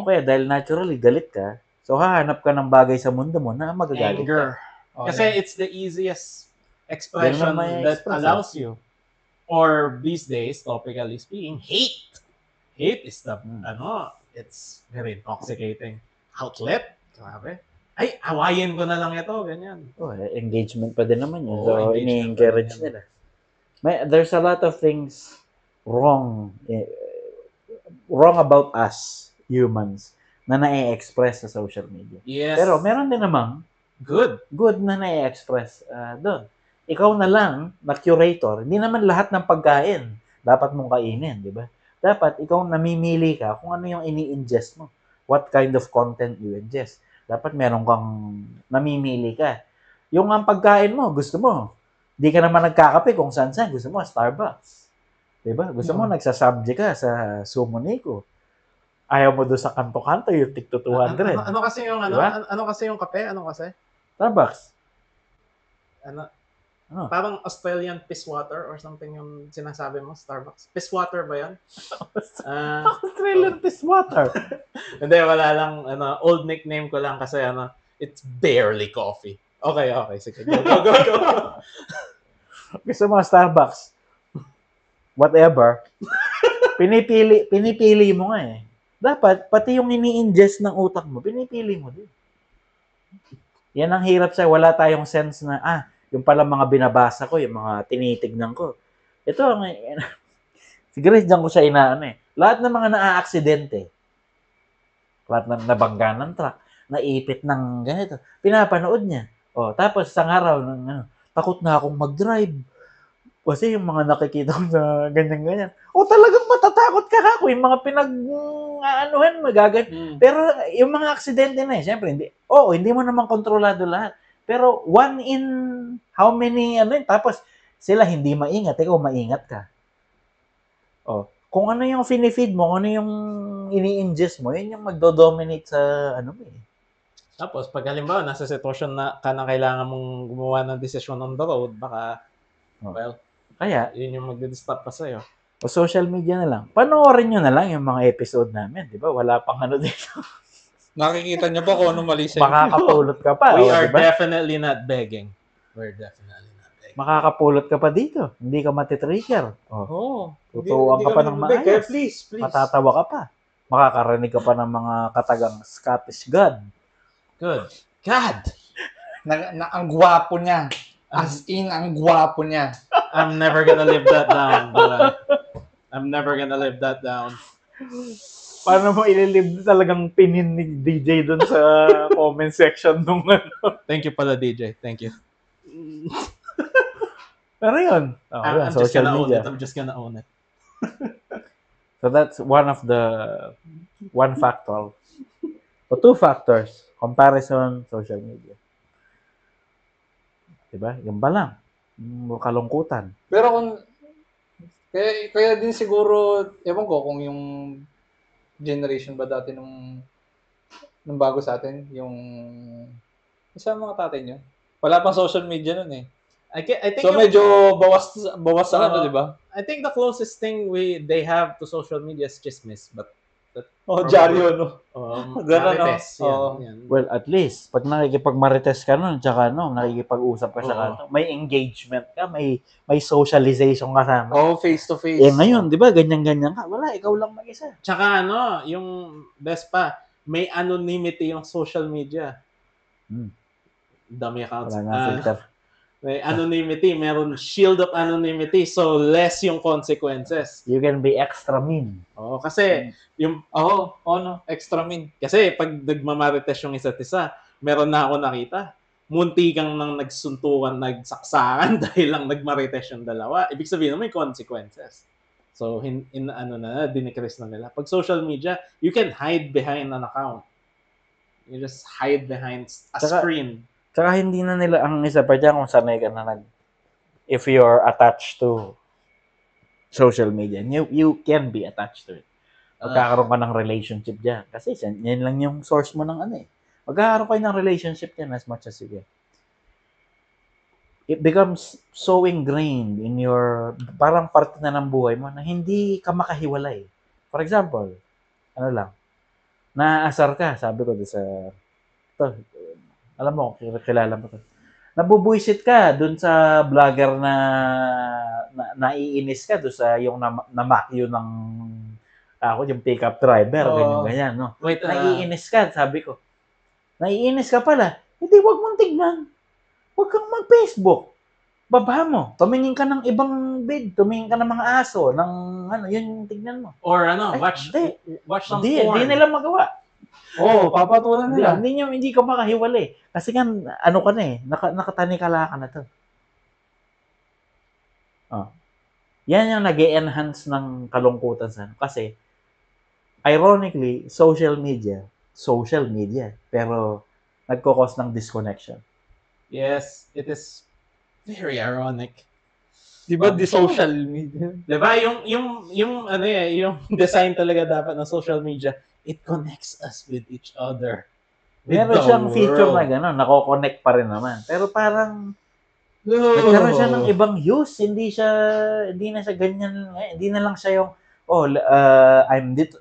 okay, dahil naturally galit ka, so hahanap ka ng bagay sa mundo mo na magagalit anger. Kasi it's the easiest expression that allows you. Or these days, topically speaking, hate. Hate is the, it's very intoxicating outlet. Grabe. Hawayin ko na lang ito, ganyan. Engagement pa din naman yun. So, ini-encourage nila. There's a lot of things wrong about us, humans, na na-express sa social media. Yes. Pero meron din namang good na na-express doon. Ikaw na lang, na curator, hindi naman lahat ng pagkain dapat mong kainin, di ba? Dapat ikaw namimili ka kung ano yung ini-ingest mo. What kind of content you ingest. Dapat meron kang namimili ka. Yung ang pagkain mo, gusto mo. Di ka naman nagkakape kung saan-saan. Gusto mo, Starbucks. Diba? Gusto mo, nagsasubject ka sa Sumunico. Ayaw mo doon sa kanto-kanto, yung TikTok 200. Ano kasi yung diba? Ano kasi yung kape? Ano kasi? Starbucks. Parang Australian piss water or something yung sinasabi mo, Starbucks. Piss water ba yan? Australian piss water. Hindi, wala lang. Old nickname ko lang kasi it's barely coffee. Okay. Sige, go. Gusto mo Starbucks. Whatever. Pinipili mo nga eh. Dapat, pati yung ini-ingest ng utak mo, pinipili mo din. Yan ang hirap sa wala tayong sense na, yung pala mga binabasa ko, yung mga tinitignan ko. Ito ang, siguro dyan ko siya inaano eh. Lahat ng mga naa-aksidente, lahat ng nabangga ng truck, naipit ng ganito, pinapanood niya. Tapos isang araw, takot na akong mag-drive. Kasi yung mga nakikita ko na ganyan-ganyan. Talagang matatakot ka ako. Yung mga magagan. Pero yung mga aksidente na siyempre, hindi mo naman kontrolado lahat. Pero one in how many, tapos sila hindi maingat, ikaw maingat ka. Kung ano yung finifeed mo, kung ano yung ini-ingest mo, yun yung magdo-dominate sa Tapos, pag halimbawa, nasa sitwasyon na kailangan mong gumawa ng desisyon on the road, baka, kaya, yun yung magdi-disturb pa sa'yo. O social media na lang. Panoorin nyo na lang yung mga episode namin. Di ba? Wala pang dito. Nakikita niyo ba kung ano mali sa inyo? Makakapulot ka pa. We are diba? definitely not begging. Makakapulot ka pa dito. Hindi ka matitrigger. Tutuwang ka pa ng maayos. Kaya please. Matatawa ka pa. Makakarinig ka pa ng mga katagang Scottish God. Good. God! Ang gwapo niya. As in, ang gwapo niya. I'm never gonna live that down. I'm never gonna live that down. Paano mo ililive talagang pinin ni DJ doon sa comment section nung Thank you pala, DJ. Thank you. Pero yun. I'm social media. I'm just gonna own it. So that's one factor. O two factors. Comparison, social media. Diba? Yung ba lang. Kalungkutan. Pero kaya din siguro, ewan ko kung yung generation ba dati nung bago sa atin, yung isa mga tatay nyo. Wala pang social media nun eh. I think so medyo bawas sa di ba? I think the closest thing they have to social media is chismis, but dyaryo, no? Ganun, Marites, yan. Well, at least, pag nakikipag-marites ka nun, tsaka nakikipag-usap ka sa kanto, may engagement ka, may socialization kasama. Face-to-face. Ngayon, di ba, ganyan-ganyan ka. Wala, ikaw lang mag-isa. Tsaka yung best pa, may anonymity yung social media. Dami accounts. Wala nga filter. May anonymity, meron shield of anonymity, so less yung consequences. You can be extra mean. Kasi yung extra mean. Kasi pag nagmamarites yung isa't isa, meron na ako nakita. Munti kang nang nagsuntukan, nagsaksakan dahil lang nagmarites yung dalawa. Ibig sabihin may consequences. So dinikris na nila. Pag social media, you can hide behind an account. You just hide behind a screen. Tsaka hindi na nila, ang isa pa dyan kung sanay ka na if you're attached to social media, you can be attached to it. Magkakaroon ka ng relationship dyan. Kasi yan lang yung source mo ng magkakaroon kayo ng relationship dyan as much as you can. It becomes so ingrained in your, parang parte na ng buhay mo na hindi ka makahiwalay. For example, naasar ka, sabi ko sa, alam mo, kilala mo to. Nabubuisit ka dun sa vlogger na naiinis ka dun sa yung namakyo ng yung pickup driver, ganyan, no? Wait, naiinis ka, sabi ko. Naiinis ka pala. Hindi, wag mong tignan. Wag kang mag-Facebook. Baba mo. Tumingin ka ng ibang bid. Tumingin ka ng mga aso, ng yun yung tignan mo. Or watch some porn. Hindi nila magawa. Papatulan nila. Hindi ka makahiwalay. Kasi nga, ka na nakatanikala ka na to. Yan yung nag-e-enhance ng kalungkutan sa kasi, ironically, social media, pero nagko-cause ng disconnection. Yes, it is very ironic. Diba di social media? Diba yung design talaga dapat ng social media, it connects us with each other. Meron siyang feature na gano'n, nako-connect pa rin naman. Pero parang, Nagkaroon siya ng ibang use, hindi na siya ganyan, hindi na lang siya yung, I'm dito,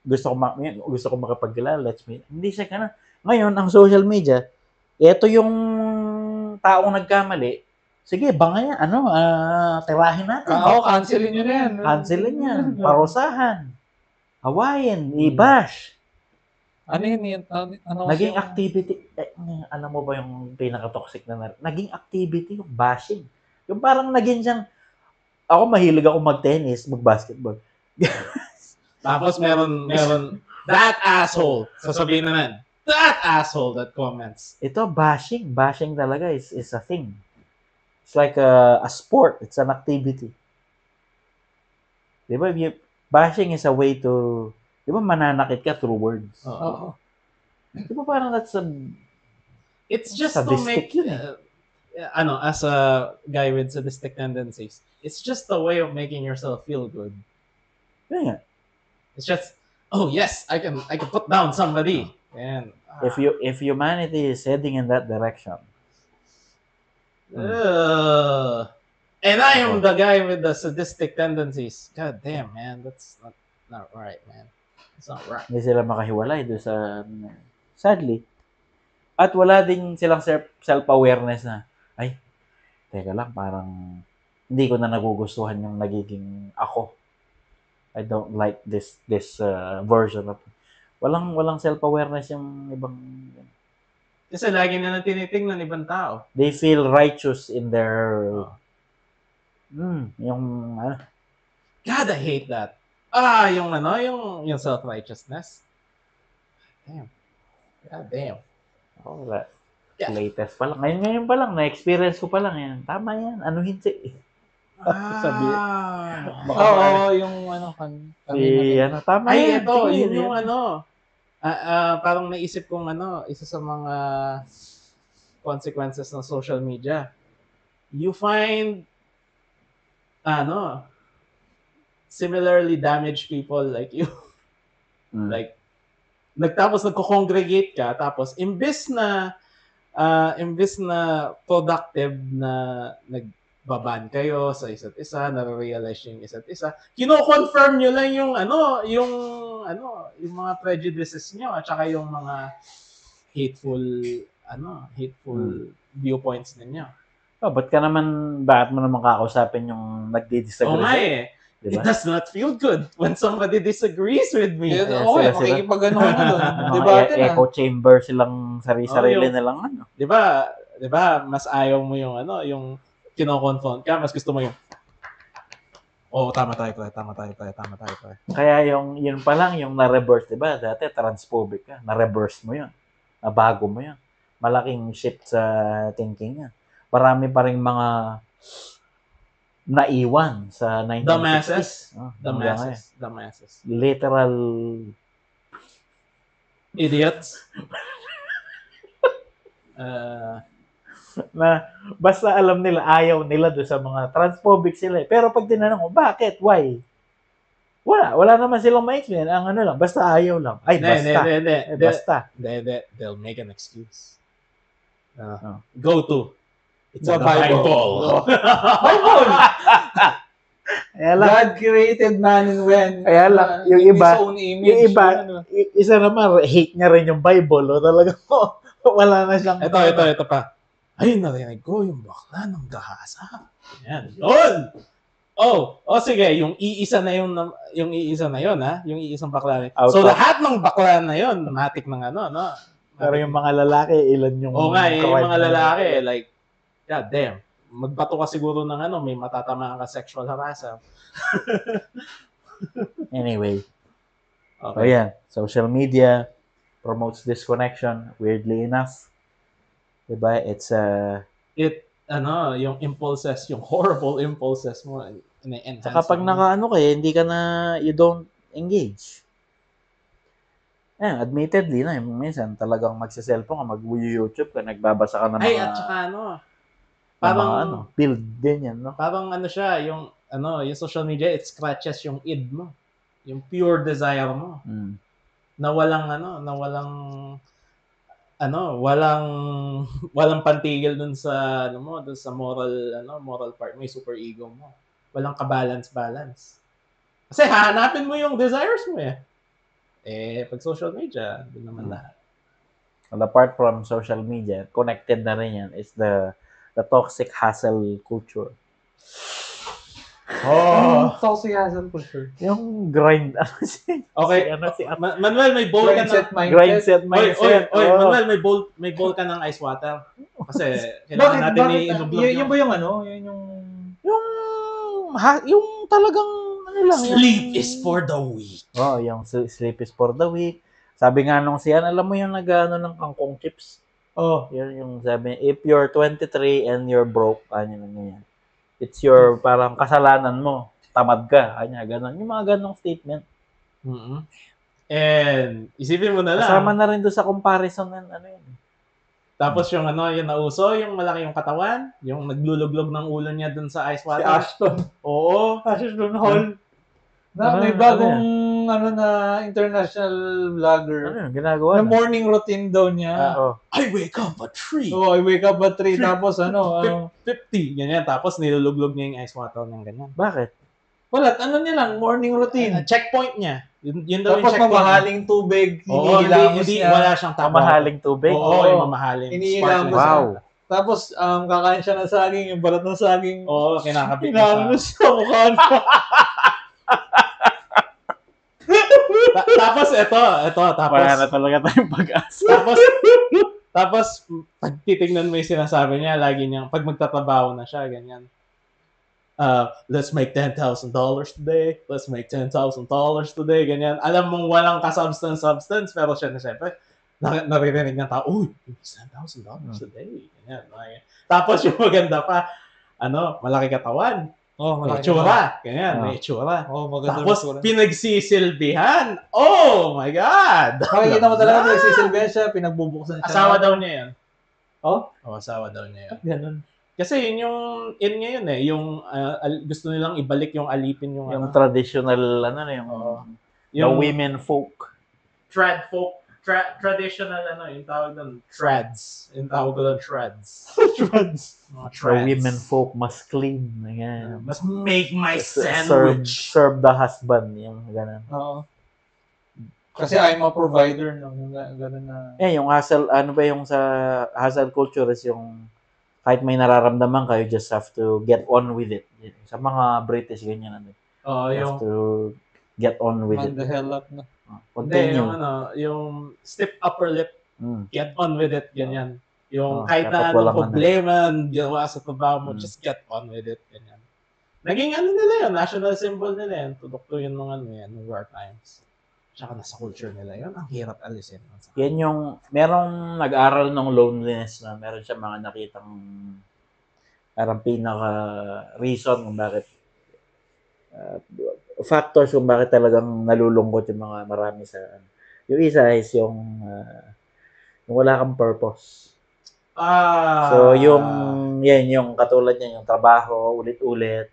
gusto ko makapagkilala, let's meet. Hindi siya ganun. Ngayon, ang social media, ito yung taong nagkamali, sige, bangayan, tirahin natin. Cancelin nyo na yan. Cancelin yan, parusahan, hawain, i-bash. Ano yun? Ano Naging activity, alam mo ba yung pinaka-toxic na naging activity yung bashing. Yung parang naging siyang, ako mahilig ako mag-tennis, mag-basketball. Tapos meron that asshole. Sasabihin naman, that asshole that comments. Ito, bashing talaga is a thing. It's like a sport. It's an activity. Di ba? Bashing is a way to, di ba mananakit ka through words? Oo. Di ba parang it's just to sadistic make, yun as a guy with sadistic tendencies, it's just a way of making yourself feel good. Yeah. It's just, oh yes, I can put down somebody. And if humanity is heading in that direction. And I am the guy with the sadistic tendencies. God damn, man, that's not right, man. It's not right. Hindi sila makahiwalay doon sa, sadly. At wala din silang self-awareness na, ay, teka lang, parang hindi ko na nagugustuhan yung nagiging ako. I don't like this version of, walang self-awareness yung ibang, kasi lagi na lang tinitingnan ng ibang tao. they feel righteous in their, yung, God, I hate that. Yung self-righteousness. Damn. God damn. wala. Yeah. Latest pa lang. Ngayon pa lang, na-experience ko pa lang yan. Tama yan. Ano hindi? Sabi. Oo, yung Tama Ay, yan. ito, Sige, yun yung parang naisip kong isa sa mga consequences ng social media. You find, similarly damaged people like you. Like, nagko-congregate ka, tapos imbes na productive na nagbaban kayo sa isa't isa, nare-realize yung isa't isa, kino-confirm nyo lang yung mga prejudices nyo at saka yung mga hateful viewpoints ninyo. Bakit mo naman kakausapin yung nagdi-disagree? Oo nga eh. Diba? It does not feel good when somebody disagrees with me. Okay, makikipag-ano ka na doon. Debate na. Echo chamber silang sarili-sarili nilang Di ba, mas ayaw mo yung kino-confront ka, mas gusto mo yung, tama tayo. Kaya yun pa lang, yung na-reverse, di ba? Dati transphobic ka, na-reverse mo yun. Nabago mo yun. Malaking shift sa thinking niya. Marami pa rin mga naiwan sa 1960s. The masses. Literal idiots. Na basta alam nila, ayaw nila doon sa mga transphobic sila. Pero pag tinanong ko, bakit? Why? Wala naman silang ma-explain. Ang lang, basta ayaw lang. Ay, basta. Basta. They'll make an excuse. Go to. It's The the Bible. Bible! Kaya lang, God created man and when. Kaya lang, yung in iba, His own image. isa naman, hate niya rin yung Bible. Talaga, wala na siyang... Ito pa. Ay, narinig ko yung bakla ng gahasa. Yan. Yun! Sige, yung iisa na yun, ha? Yung iisang bakla na yun. So, lahat ng bakla na yun, matik ng no? Pero yung mga lalaki, ilan yung... yung mga lalaki, like, God damn. Magbato ka siguro ng may matatamaan ka sexual harassment. Anyway. Okay. So, yan. Social media promotes disconnection, weirdly enough. Diba? It's yung impulses, yung horrible impulses mo, ina-enhance. Saka pag hindi ka na, you don't engage. Admittedly na, minsan talagang magsa-cellphone ka, mag-YouTube ka, nagbabasa ka ng mga... at saka parang build din yan, no? Parang siya, yung social media, it scratches yung id mo. Yung pure desire mo. Na walang walang pantigil dun sa dun sa moral part mo, yung super ego mo. Walang ka-balance. Kasi hahanapin mo yung desires mo eh. Pag social media, doon naman lahat. And apart from social media, connected na rin yan is the toxic hustle culture. Toxic hustle culture. Yung grind, Okay. Manuel, may bowl ka ng mindset. Oy, Manuel, may bowl ka ng ice water. Kasi kailangan natin i-inublog Yun ba yung yung talagang sleep is for the weak. Yung sleep is for the weak. Sabi nga nung siyan, alam mo yung nag-ano ng kangkong chips? Yun yung sabi, if you're 23 and you're broke, yan. It's your parang kasalanan mo. Tamad ka. Ganun. Yung mga ganong statement. Mm-hmm. And isipin mo na lang. Kasama na rin doon sa comparison ng yun. Tapos yung yung nauso, yung malaki yung katawan, yung nagluluglog ng ulo niya doon sa ice water. Si Ashton. Oo. Ashton Hall. May bagong na international vlogger. Ginagawa na morning routine daw niya. I wake up at 3. I wake up at 3. Tapos 50. Ganyan. Tapos niluluglog niya yung ice water ng ganyan. Bakit? Wala. Niya lang, morning routine. Checkpoint niya. Yun daw tapos yung checkpoint. mamahaling tubig. Hindi wala siyang tabo. Mamahaling tubig? Oo, yung mamahaling. Inihilamos siya. Tapos, kakain siya ng saging, yung balat ng saging. Oo, kinakabit niya sa mukha niya. Tapos wala na talaga tayong pag-asa. Tapos pag titignan mo yung sinasabi niya, lagi niyang pag magtatrabaho na siya, ganyan. Let's make $10,000 today. Let's make $10,000 today, ganyan. Alam mong walang ka-substance, pero siya na siyempre, naririnig ng tao, uy, $10,000 today. Ganyan. Tapos yung maganda pa, malaki katawan. May itsura. Ganyan, may itsura. Tapos, pinagsisilbihan. Oh my God! Makikita mo talaga, pinagsisilbihan siya, pinagbubuksan siya. Asawa daw niya yan. Asawa daw niya yan. Ganun. Kasi yun ngayon eh, yung gusto nilang ibalik yung alipin yung traditional, yung women folk. Trad folk. Traditional yung tawag doon, trads. Yung tawag doon, trads. Trads. The women folk must clean. Ayan. Must make my sandwich. Serve the husband. Yung ganun. Kasi I'm a provider. Ganun na. Yung hustle, yung sa hustle culture is yung kahit may nararamdaman kayo, just have to get on with it. Sa mga British, ganyan. You have to get on with it. Man the hell up na. Continue. Yung stiff upper lip, get on with it, ganyan. Yung kahit na walang problema, ginawa sa trabaho mo, just get on with it, ganyan. Naging nila yun, national symbol nila yun, tudok yun ng war times. Tsaka nasa culture nila yun, ang hirap alisin. Yan yung, merong nag-aral ng loneliness na meron siya mga nakitang parang pinaka-reason kung bakit factors kung bakit talagang nalulungkot yung mga marami sa yung isa is yung wala kang purpose. So yung katulad niya yung trabaho ulit-ulit.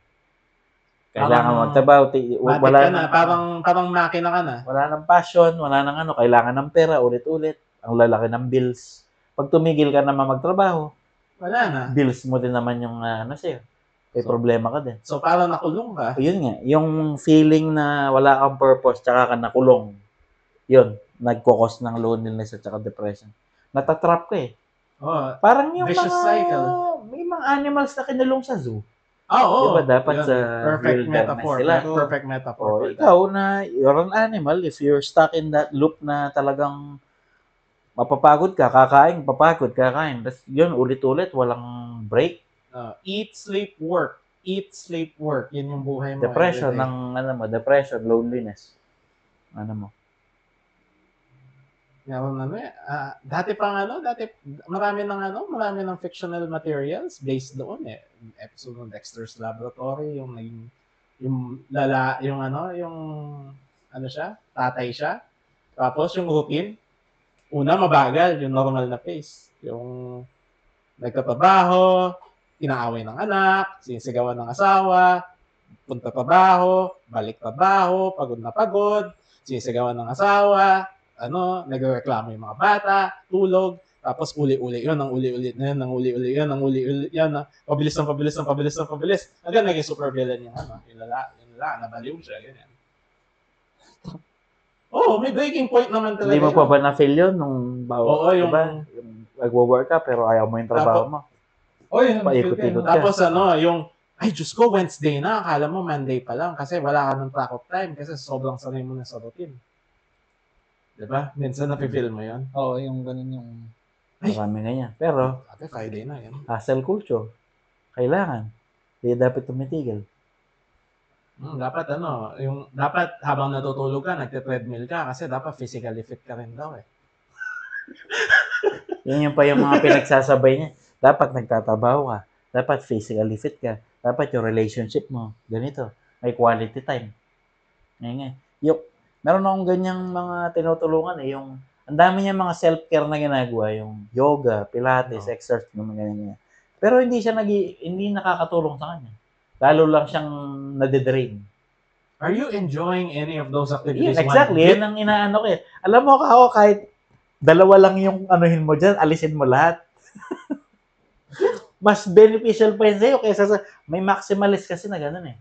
Kailangan magtrabaho, wala na parang makina ka na. Wala nang passion, wala nang kailangan ng pera ulit-ulit. Ang lalaki ng bills. Pag tumigil ka naman magtrabaho, wala na. Bills mo din naman yung sa'yo. May problema ka din. So, parang nakulong ka. Yun nga. Yung feeling na wala kang purpose tsaka ka nakulong, yun, nagkukos ng loneliness at saka depression. Natatrap ka eh. Parang yung vicious cycle. May mga animals na kinulong sa zoo. Diba dapat sa perfect metaphor. Sila. Perfect metaphor. Ikaw na, you're an animal. If you're stuck in that loop na talagang mapapagod ka, kakain, kakain. Tapos yun, ulit-ulit, walang break. Eat, sleep, work. Eat, sleep, work. Yun yung buhay mo. Depression, depression, loneliness. Dati marami ng fictional materials based doon eh. Episode ng Dexter's Laboratory, yung tatay siya. Tapos yung routine, una mabagal, yung normal na pace. Yung nagtatrabaho, inaaway ng anak, sinisigawan ng asawa, punta trabaho, balik trabaho, pagod na pagod, sinisigawan ng asawa, nagreklamo yung mga bata, tulog, Tapos uli-uli yun, ang uli-uli na yun, ang uli-uli yun, ang uli-uli yan, pabilis ng pabilis ng pabilis ng pabilis. Hanggang naging super villain yung yung lala, nabaliw siya, ganyan. May breaking point naman talaga. Hindi mo pa ba na-feel yun nung Oo, yung... Diba? Yung nagwo-work ka pero ayaw mo yung trabaho mo. Yun. Paikot-ikot ka. Tapos yung, ay Diyos ko, Wednesday na, akala mo Monday pa lang kasi wala ka ng track of time kasi sobrang sanay mo na sa routine. Diba? Minsan napifeel mo yun. Oo, yung ganun yung... Marami ganyan. Pero, Friday na yan. hustle culture. Kailangan. Hindi dapat tumitigil. Dapat dapat habang natutulog ka, nagte-treadmill ka kasi dapat physically fit ka rin daw eh. Yan yung pa yung mga pinagsasabay niya. Dapat nagtatabaho ka. Dapat physically fit ka. Dapat yung relationship mo. Ganito. May quality time. Ngayon. Meron akong ganyang mga tinutulungan eh. Yung, ang dami niya mga self-care na ginagawa. Yung yoga, pilates, exercise, mga ganyan. Pero hindi nakakatulong sa kanya. Lalo lang siyang nade-drain. Are you enjoying any of those activities? Yeah, exactly. Yan ang inaano ko eh. Alam mo ako kahit dalawa lang yung anuhin mo dyan, alisin mo lahat. Mas beneficial pa yun sa'yo kaysa sa, may maximalist kasi na gano'n eh.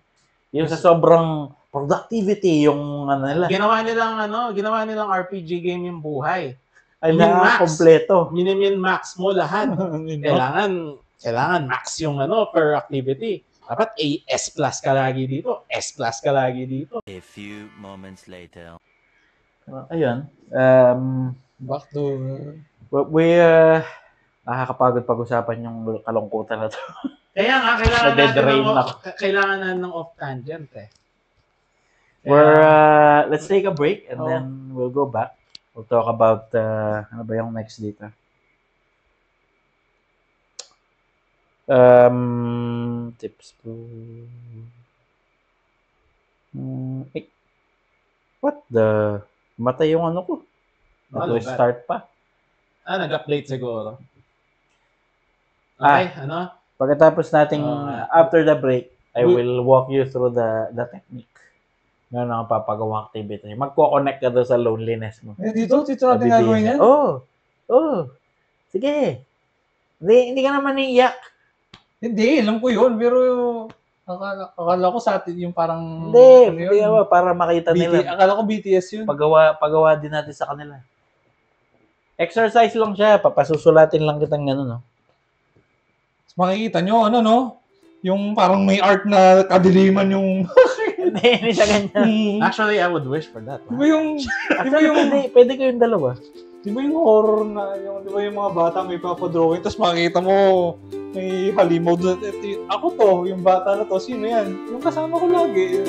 Yung sa sobrang productivity, yung nila. Ginawa nilang RPG game yung buhay. Ay na, kompleto. Min-max mo lahat. Kailangan max yung per activity. Dapat S plus ka lagi dito. S plus ka lagi dito. A few moments later. Ayun. Back to... We nakakapagod pag-usapan yung kalungkutan na to. Kaya nga, kailangan na ng off-tangent eh. Let's take a break and then we'll go back. We'll talk about, ano ba yung next dito? Tips po. What the? Matay yung ano ko. Start pa. Nag-update siguro. Okay, Pagkatapos nating, after the break, I will walk you through the technique. Meron akong papagawang activity. Magko-connect ka doon sa loneliness mo. Dito natin gagawin yan? Sige. Hindi ka naman iiyak. Hindi, alam ko yun. Pero akala ko sa atin yung parang... Hindi para makita nila. Akala ko BTS yun. Pagawa din natin sa kanila. Exercise lang siya. Papasusulatin lang kitang gano'n, no? Makikita nyo, yung parang may art na kadiliman yung... Hindi siya ganyan. Actually, I would wish for that. Di ba yung... Pwede ko yung dalawa. Di ba yung horror na, di ba yung mga bata may papadrawing, tapos makikita mo may halimaw doon. Ako to, yung bata na to, sino yan? Yung kasama ko lagi.